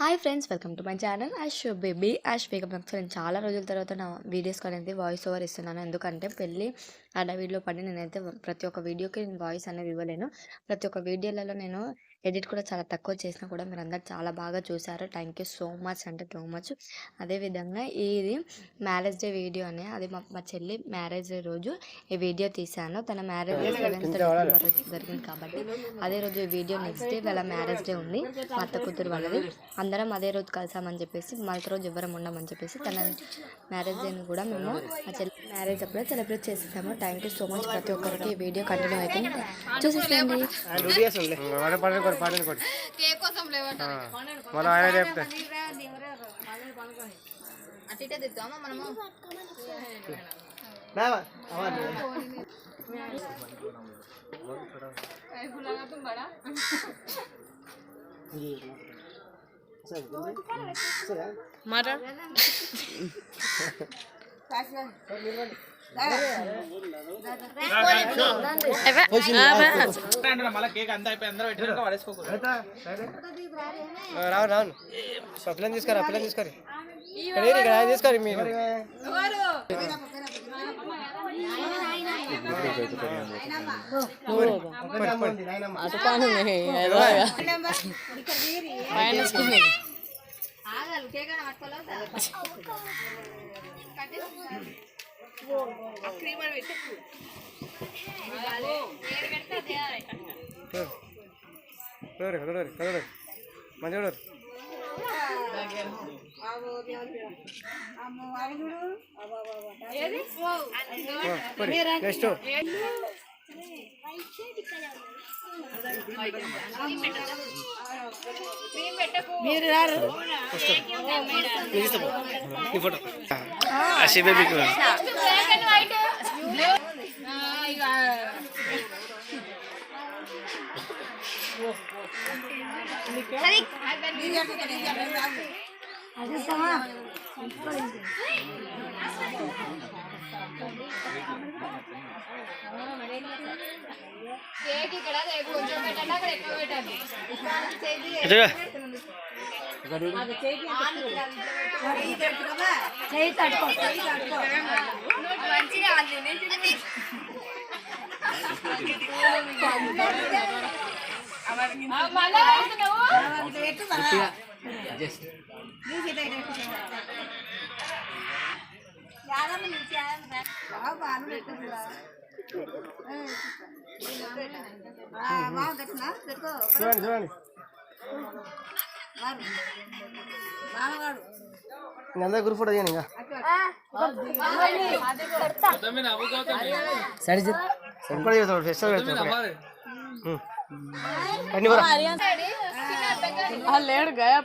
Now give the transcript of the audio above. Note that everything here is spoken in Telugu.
Hi friends, welcome to my channel Ash baby Ash వేగం. నేను చాలా రోజుల తర్వాత నా వీడియోస్కి అనేది వాయిస్ ఓవర్ ఇస్తున్నాను. ఎందుకంటే పెళ్ళి వీడియోలో పడి నేనైతే ప్రతి ఒక్క వీడియోకి నేను వాయిస్ అనేది ఇవ్వలేను. ప్రతి ఒక్క వీడియోలలో నేను ఎడిట్ కూడా చాలా తక్కువ చేసినా కూడా మీరు అందరు చాలా బాగా చూసారు. థ్యాంక్ యూ సో మచ్, అంటే టూ మచ్. అదేవిధంగా ఇది మ్యారేజ్ డే వీడియో అని, అది మా చెల్లి మ్యారేజ్ డే రోజు ఈ వీడియో తీశాను. తన మ్యారేజ్ 7th డిసెంబర్ జరిగింది కాబట్టి అదే రోజు ఈ వీడియో. నెక్స్ట్ డే వాళ్ళ మ్యారేజ్ డే ఉంది, మా అత్త కూతురు వాళ్ళది. అందరం అదే రోజు కలిసామని చెప్పేసి, మళ్ళీ రోజు ఎవరం ఉండమని చెప్పేసి తన మ్యారేజ్ డేని కూడా మేము మా చెల్లి మ్యారేజ్ అప్పుడే సెలబ్రేట్ చేసేసాము. Thank you so much. ప్రతి ఒక్కరికి ఈ వీడియో కంటిన్యూ అయితే చూసేసేయండి. రావు రావు పిల్లని తీసుకోరా, పిల్లని తీసుకోరి, తీసుకోరి మీరు. మంచిగా నెక్స్ట్ చూడండి చూడండి అందరూ గ్రూప్ ఫోటో తీయండి. లేడు గయా